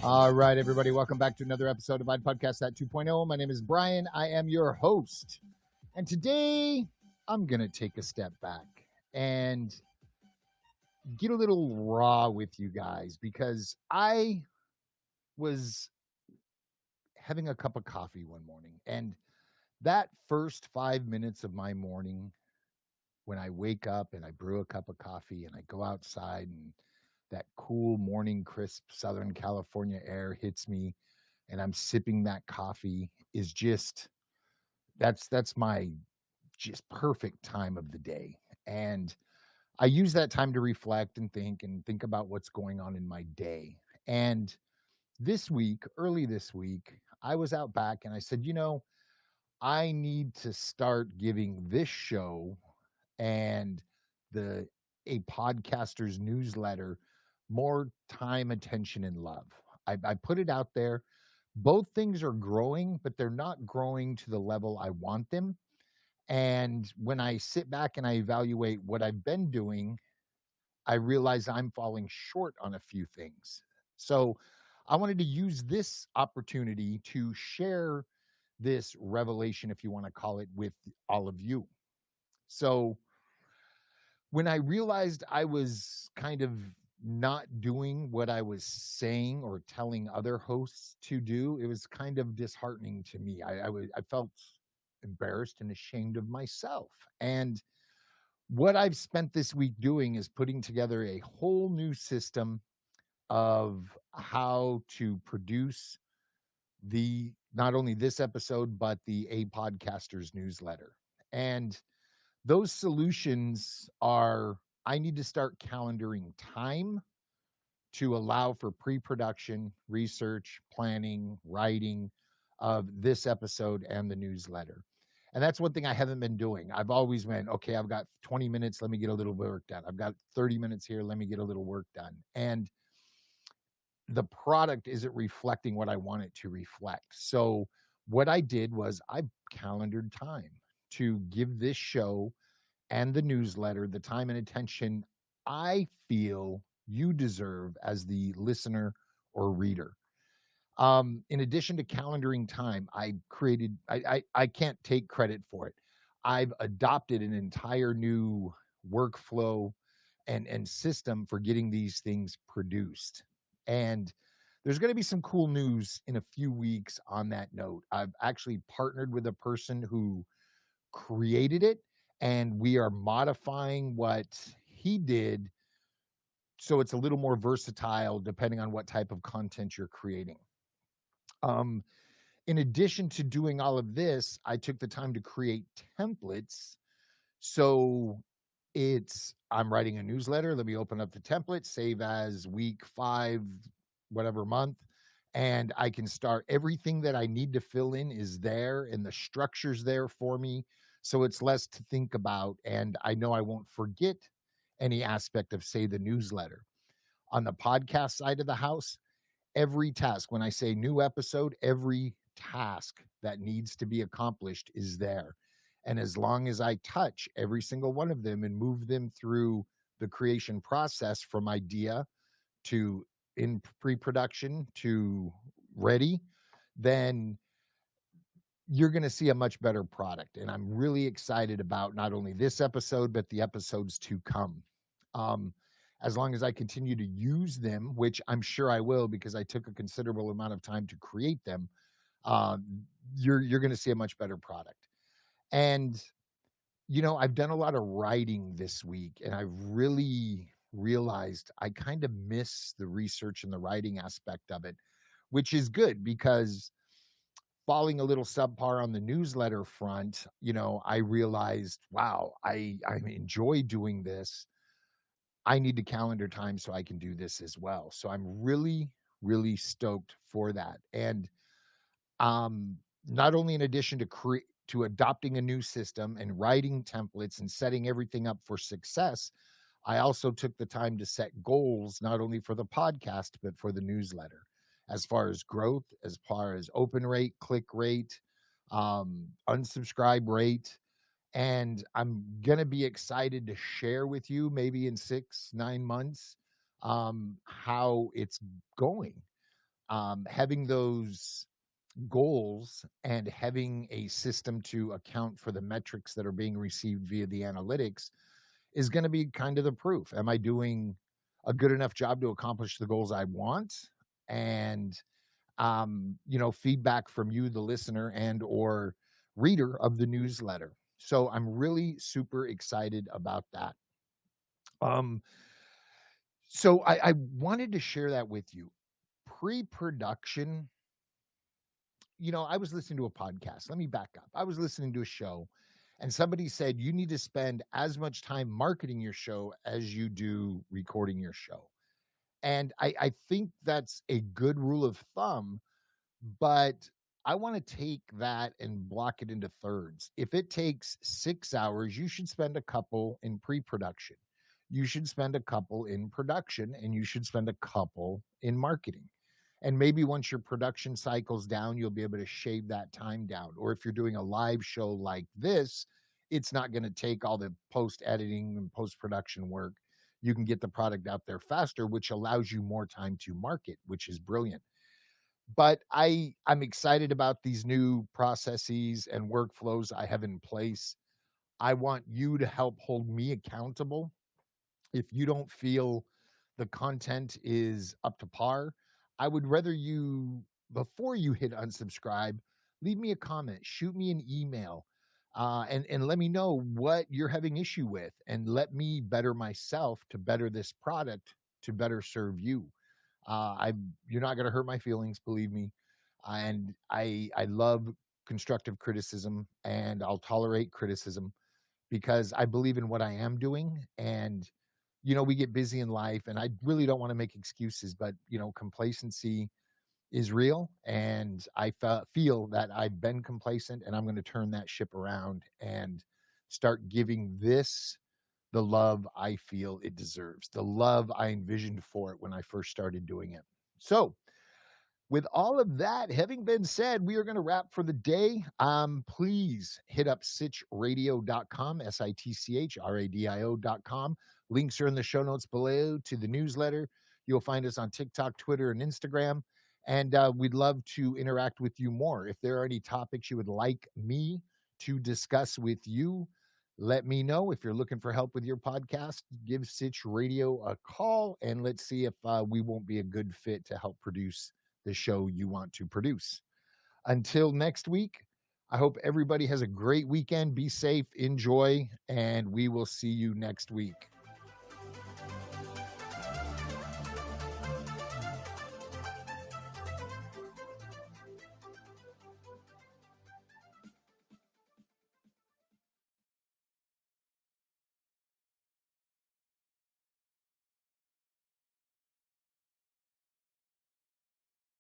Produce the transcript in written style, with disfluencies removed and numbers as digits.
All right, everybody, welcome back to another episode of Podcast That 2.0. My name is Brian. I am your host. And today I'm going to take a step back and get a little raw with you guys because I was having a cup of coffee one morning. And that first 5 minutes of my morning, when I wake up and I brew a cup of coffee and I go outside and that cool morning crisp Southern California air hits me and I'm sipping that coffee is just that's my just perfect time of the day. And I use that time to reflect and think about what's going on in my day. And early this week, I was out back and I said, I need to start giving this show and the a podcaster's newsletter more time, attention, and love. I put it out there. Both things are growing, but they're not growing to the level I want them. And when I sit back and I evaluate what I've been doing, I realize I'm falling short on a few things. So I wanted to use this opportunity to share this revelation, if you want to call it, with all of you. So when I realized I was kind of not doing what I was saying or telling other hosts to do, it was kind of disheartening to me. I felt embarrassed and ashamed of myself. And what I've spent this week doing is putting together a whole new system of how to produce the not only this episode but the A Podcasters newsletter. And those solutions are I need to start calendaring time to allow for pre-production, research, planning, writing of this episode and the newsletter. And that's one thing I haven't been doing. I've always been, okay, I've got 20 minutes, let me get a little work done. I've got 30 minutes here, let me get a little work done. And the product isn't reflecting what I want it to reflect. So what I did was I calendared time to give this show and the newsletter the time and attention I feel you deserve as the listener or reader. In addition to calendaring time, I can't take credit for it. I've adopted an entire new workflow and system for getting these things produced. And there's going to be some cool news in a few weeks on that note. I've actually partnered with a person who created it, and we are modifying what he did so it's a little more versatile depending on what type of content you're creating. In addition to doing all of this, I took the time to create templates. So I'm writing a newsletter. Let me open up the template, save as week 5, whatever month. And I can start everything that I need to fill in is there and the structure's there for me. So it's less to think about. And I know I won't forget any aspect of, say, the newsletter. On the podcast side of the house, every task, when I say new episode, every task that needs to be accomplished is there. And as long as I touch every single one of them and move them through the creation process from idea to in pre-production to ready, then you're going to see a much better product. And I'm really excited about not only this episode, but the episodes to come. As long as I continue to use them, which I'm sure I will, because I took a considerable amount of time to create them, you're going to see a much better product. And, I've done a lot of writing this week, and I've really realized I kind of miss the research and the writing aspect of it, which is good because falling a little subpar on the newsletter front, I realized, wow, I enjoy doing this. I need to calendar time so I can do this as well. So I'm really, really stoked for that. And not only in addition to adopting a new system and writing templates and setting everything up for success, I also took the time to set goals, not only for the podcast, but for the newsletter, as far as growth, as far as open rate, click rate, unsubscribe rate. And I'm going to be excited to share with you maybe in 6-9 months how it's going. having those goals and having a system to account for the metrics that are being received via the analytics is going to be kind of the proof. Am I doing a good enough job to accomplish the goals I want? And feedback from you, the listener and or reader of the newsletter. So I'm really super excited about that. Um, so I wanted to share that with you. Pre-production, I was listening to a podcast. Let me back up. I was listening to a show, and somebody said you need to spend as much time marketing your show as you do recording your show. And I think that's a good rule of thumb, but I want to take that and block it into thirds. If it takes 6 hours, you should spend a couple in pre production. You should spend a couple in production, and you should spend a couple in marketing. And maybe once your production cycle's down, you'll be able to shave that time down. Or if you're doing a live show like this, it's not going to take all the post editing and post production work. You can get the product out there faster, which allows you more time to market, which is brilliant. But I'm excited about these new processes and workflows I have in place. I want you to help hold me accountable. If you don't feel the content is up to par, I would rather you, before you hit unsubscribe, leave me a comment, shoot me an email, and let me know what you're having issue with, and let me better myself to better this product to better serve you. I You're not going to hurt my feelings, believe me, and I love constructive criticism, and I'll tolerate criticism because I believe in what I am doing. And we get busy in life, and I really don't want to make excuses, but complacency is real, and I feel that I've been complacent, and I'm going to turn that ship around and start giving this the love I feel it deserves, the love I envisioned for it when I first started doing it. So, with all of that having been said, we are going to wrap for the day. Please hit up sitchradio.com, SITCHRADIO.com. Links are in the show notes below to the newsletter. You'll find us on TikTok, Twitter, and Instagram. And we'd love to interact with you more. If there are any topics you would like me to discuss with you, let me know. If you're looking for help with your podcast, give Sitch Radio a call, and let's see if we won't be a good fit to help produce the show you want to produce. Until next week, I hope everybody has a great weekend. Be safe, enjoy, and we will see you next week.